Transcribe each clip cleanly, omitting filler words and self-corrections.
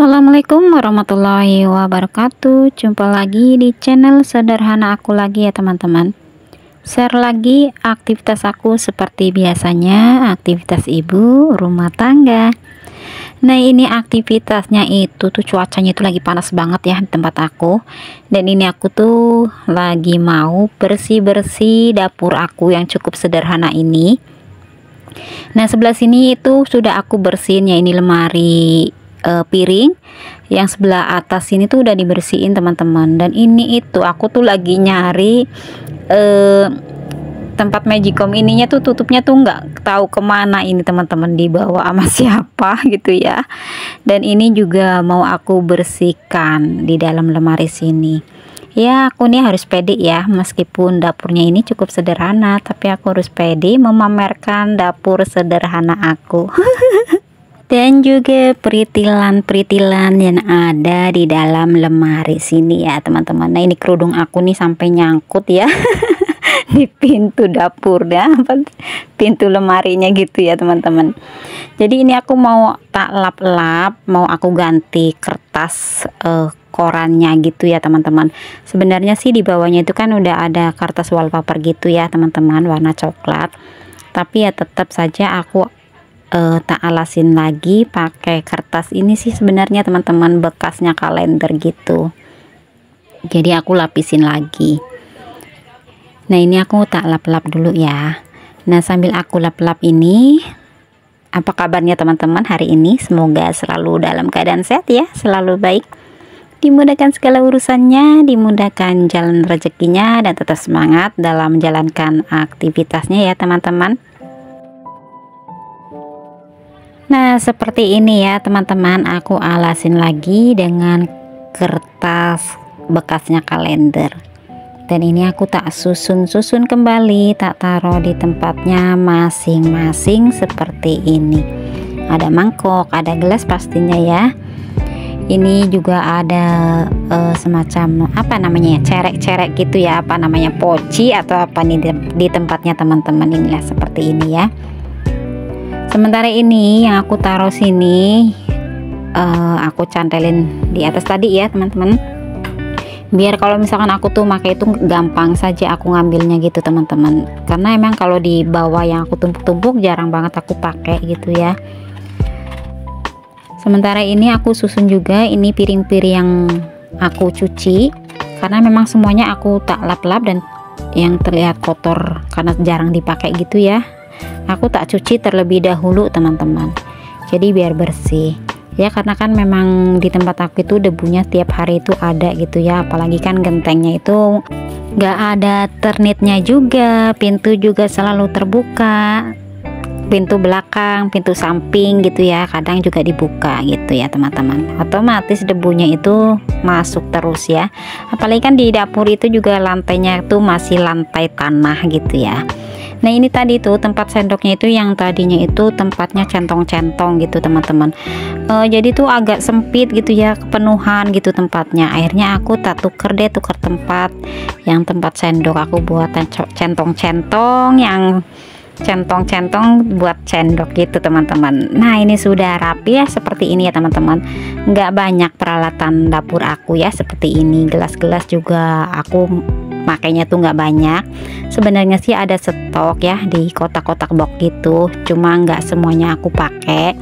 Assalamualaikum warahmatullahi wabarakatuh. Jumpa lagi di channel sederhana aku lagi ya teman-teman. Share lagi aktivitas aku seperti biasanya, aktivitas ibu rumah tangga. Nah, ini aktivitasnya itu tuh cuacanya itu lagi panas banget ya di tempat aku. Dan ini aku tuh lagi mau bersih-bersih dapur aku yang cukup sederhana ini. Nah, sebelah sini itu sudah aku bersihin ya, ini lemari piring. Yang sebelah atas ini tuh udah dibersihin teman-teman. Dan ini itu aku tuh lagi nyari tempat magicom ininya tuh tutupnya tuh nggak tahu kemana ini teman-teman, dibawa sama siapa gitu ya. Dan ini juga mau aku bersihkan di dalam lemari sini ya. Aku nih harus pede ya, meskipun dapurnya ini cukup sederhana, tapi aku harus pede memamerkan dapur sederhana aku. Dan juga peritilan-peritilan yang ada di dalam lemari sini ya teman-teman. Nah, ini kerudung aku nih sampai nyangkut ya di pintu dapur ya, pintu lemarinya gitu ya teman-teman. Jadi ini aku mau tak lap-lap, mau aku ganti kertas korannya gitu ya teman-teman. Sebenarnya sih di bawahnya itu kan udah ada kertas wallpaper gitu ya teman-teman, warna coklat. Tapi ya tetap saja aku tak alasin lagi pakai kertas ini sih sebenarnya teman-teman, bekasnya kalender gitu. Jadi aku lapisin lagi. Nah, ini aku tak lap-lap dulu ya. Nah, sambil aku lap-lap ini, apa kabarnya teman-teman hari ini? Semoga selalu dalam keadaan sehat ya, selalu baik, dimudahkan segala urusannya, dimudahkan jalan rezekinya, dan tetap semangat dalam menjalankan aktivitasnya ya teman-teman. Nah, seperti ini ya teman-teman, aku alasin lagi dengan kertas bekasnya kalender. Dan ini aku tak susun-susun kembali, tak taruh di tempatnya masing-masing seperti ini. Ada mangkok, ada gelas pastinya ya. Ini juga ada semacam apa namanya ya, cerek-cerek gitu ya, apa namanya, poci atau apa nih di tempatnya teman-teman. Inilah seperti ini ya. Sementara ini yang aku taruh sini, aku cantelin di atas tadi ya teman-teman, biar kalau misalkan aku tuh pakai itu gampang saja aku ngambilnya gitu teman-teman. Karena emang kalau di bawah yang aku tumpuk-tumpuk jarang banget aku pakai gitu ya. Sementara ini aku susun juga ini piring-piring yang aku cuci, karena memang semuanya aku tak lap-lap dan yang terlihat kotor karena jarang dipakai gitu ya. Aku tak cuci terlebih dahulu teman-teman, jadi biar bersih ya, karena kan memang di tempat aku itu debunya tiap hari itu ada gitu ya. Apalagi kan gentengnya itu nggak ada ternitnya juga, pintu juga selalu terbuka, pintu belakang, pintu samping gitu ya, kadang juga dibuka gitu ya teman-teman. Otomatis debunya itu masuk terus ya. Apalagi kan di dapur itu juga lantainya itu masih lantai tanah gitu ya. Nah, ini tadi tuh tempat sendoknya itu yang tadinya itu tempatnya centong-centong gitu teman-teman. Jadi tuh agak sempit gitu ya, kepenuhan gitu tempatnya. Akhirnya aku tak tuker tempat. Yang tempat sendok aku buat centong-centong, yang centong-centong buat sendok gitu teman-teman. Nah, ini sudah rapi ya seperti ini ya teman-teman. Nggak banyak peralatan dapur aku ya seperti ini. Gelas-gelas juga aku makanya tuh nggak banyak. Sebenarnya sih ada stok ya di kotak-kotak box gitu, cuma nggak semuanya aku pakai.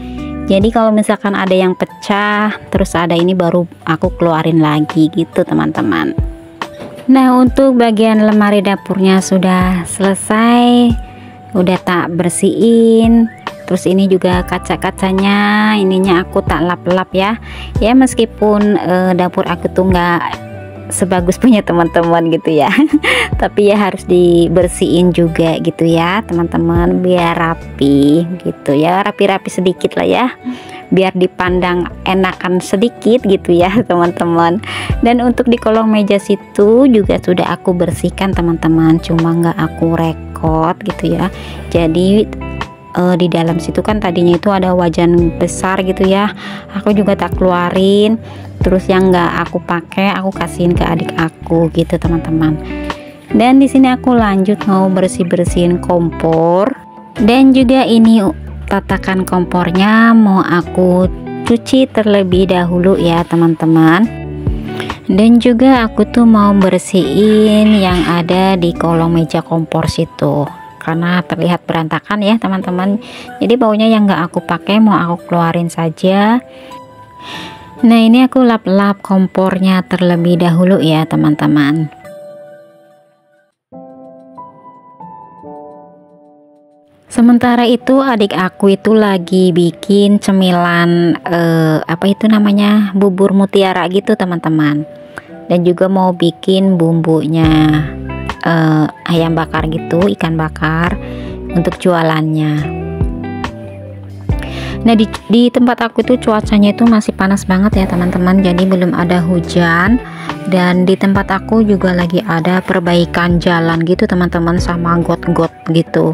Jadi kalau misalkan ada yang pecah terus ada ini baru aku keluarin lagi gitu teman-teman. Nah, untuk bagian lemari dapurnya sudah selesai, udah tak bersihin. Terus ini juga kaca-kacanya ininya aku tak lap-lap ya. Ya, meskipun dapur aku tuh nggak sebagus punya teman-teman gitu ya tapi ya harus dibersihin juga gitu ya teman-teman, biar rapi gitu ya, rapi-rapi sedikit lah ya, biar dipandang enakan sedikit gitu ya teman-teman. Dan untuk di kolong meja situ juga sudah aku bersihkan teman-teman, cuma nggak aku rekod gitu ya. Jadi di dalam situ kan tadinya itu ada wajan besar gitu ya, aku juga tak keluarin. Terus yang nggak aku pakai aku kasihin ke adik aku gitu teman-teman. Dan di sini aku lanjut mau bersih-bersihin kompor, dan juga ini tatakan kompornya mau aku cuci terlebih dahulu ya teman-teman. Dan juga aku tuh mau bersihin yang ada di kolong meja kompor situ, karena terlihat berantakan ya teman-teman. Jadi baunya yang nggak aku pakai mau aku keluarin saja. Nah ini aku lap-lap kompornya terlebih dahulu ya teman-teman. Sementara itu adik aku itu lagi bikin cemilan apa itu namanya, bubur mutiara gitu teman-teman. Dan juga mau bikin bumbunya ayam bakar gitu, ikan bakar untuk jualannya. Nah di tempat aku itu cuacanya itu masih panas banget ya teman-teman, jadi belum ada hujan. Dan di tempat aku juga lagi ada perbaikan jalan gitu teman-teman, sama got-got gitu.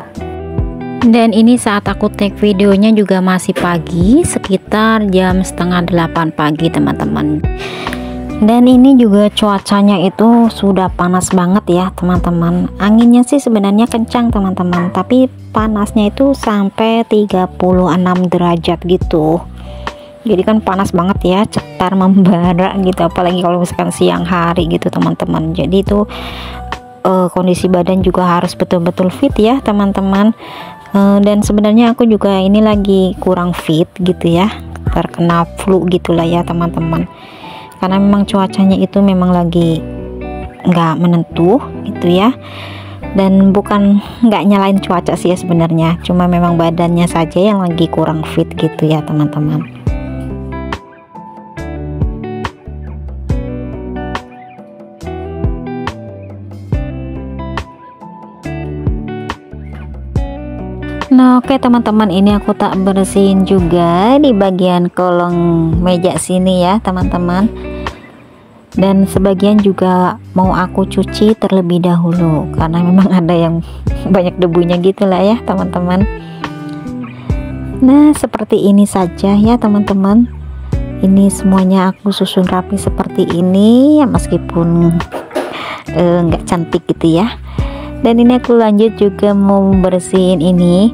Dan ini saat aku take videonya juga masih pagi, sekitar jam setengah 8 pagi teman-teman. Dan ini juga cuacanya itu sudah panas banget ya teman-teman. Anginnya sih sebenarnya kencang teman-teman, tapi panasnya itu sampai 36 derajat gitu. Jadi kan panas banget ya, cetar membara gitu, apalagi kalau misalkan siang hari gitu teman-teman. Jadi itu kondisi badan juga harus betul-betul fit ya teman-teman. Dan sebenarnya aku juga ini lagi kurang fit gitu ya, terkena flu gitulah ya teman-teman, karena memang cuacanya itu memang lagi nggak menentu gitu ya. Dan bukan nggak nyalain cuaca sih ya sebenarnya, cuma memang badannya saja yang lagi kurang fit gitu ya teman-teman. Nah oke teman-teman, ini aku tak bersihin juga di bagian kolong meja sini ya teman-teman. Dan sebagian juga mau aku cuci terlebih dahulu, karena memang ada yang banyak debunya gitulah ya teman-teman. Nah seperti ini saja ya teman-teman. Ini semuanya aku susun rapi seperti ini ya, meskipun nggak cantik gitu ya. Dan ini aku lanjut juga mau bersihin ini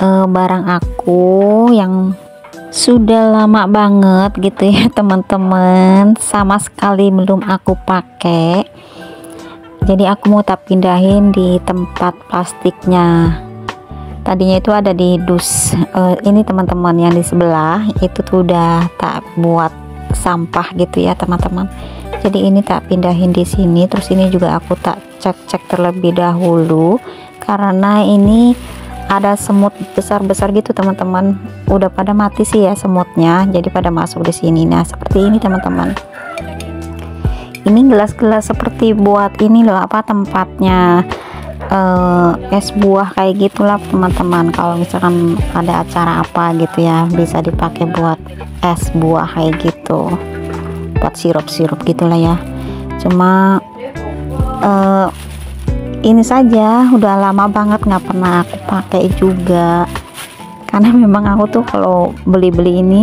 barang aku yang sudah lama banget gitu ya teman-teman, sama sekali belum aku pakai. Jadi aku mau tak pindahin di tempat plastiknya. Tadinya itu ada di dus ini teman-teman, yang di sebelah itu tuh udah tak buat sampah gitu ya teman-teman. Jadi ini tak pindahin di sini. Terus ini juga aku tak cek terlebih dahulu, karena ini ada semut besar-besar gitu teman-teman. Udah pada mati sih ya semutnya, jadi pada masuk di sini. Nah seperti ini teman-teman. Ini gelas-gelas seperti buat ini loh, apa tempatnya es buah kayak gitulah teman-teman. Kalau misalkan ada acara apa gitu ya, bisa dipakai buat es buah kayak gitu, buat sirup-sirup gitulah ya. Cuma ini saja udah lama banget nggak pernah aku pakai juga, karena memang aku tuh kalau beli-beli ini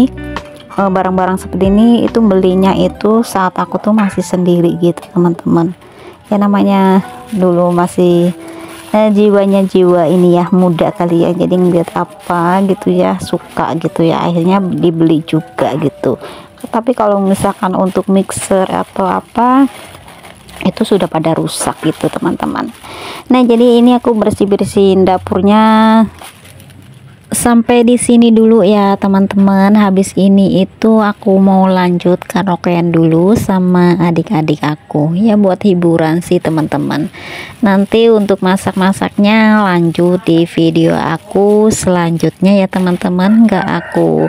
barang-barang seperti ini itu belinya itu saat aku tuh masih sendiri gitu teman-teman. Ya namanya dulu masih jiwanya jiwa ini ya, muda kali ya, jadi ngeliat apa gitu ya suka gitu ya, akhirnya dibeli juga gitu. Tapi kalau misalkan untuk mixer atau apa itu sudah pada rusak gitu teman-teman. Nah jadi ini aku bersih-bersihin dapurnya sampai di sini dulu ya teman-teman. Habis ini itu aku mau lanjut karaokean dulu sama adik-adik aku ya, buat hiburan sih teman-teman. Nanti untuk masak-masaknya lanjut di video aku selanjutnya ya teman-teman. Nggak aku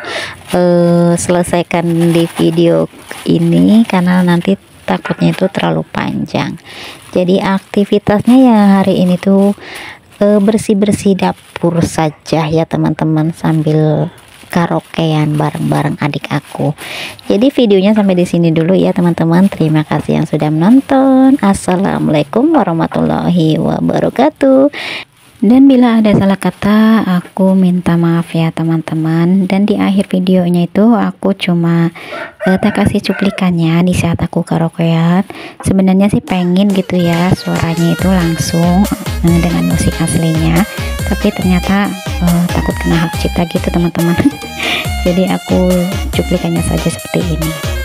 selesaikan di video ini karena nanti takutnya itu terlalu panjang. Jadi aktivitasnya ya hari ini tuh bersih-bersih dapur saja ya teman-teman, sambil karaokean bareng-bareng adik aku. Jadi videonya sampai di sini dulu ya teman-teman. Terima kasih yang sudah menonton. Assalamualaikum warahmatullahi wabarakatuh. Dan bila ada salah kata aku minta maaf ya teman-teman. Dan di akhir videonya itu aku cuma tak kasih cuplikannya di saat aku karaokean. Sebenarnya sih pengen gitu ya suaranya itu langsung dengan musik aslinya, tapi ternyata takut kena hak cipta gitu teman-teman. Jadi aku cuplikannya saja seperti ini.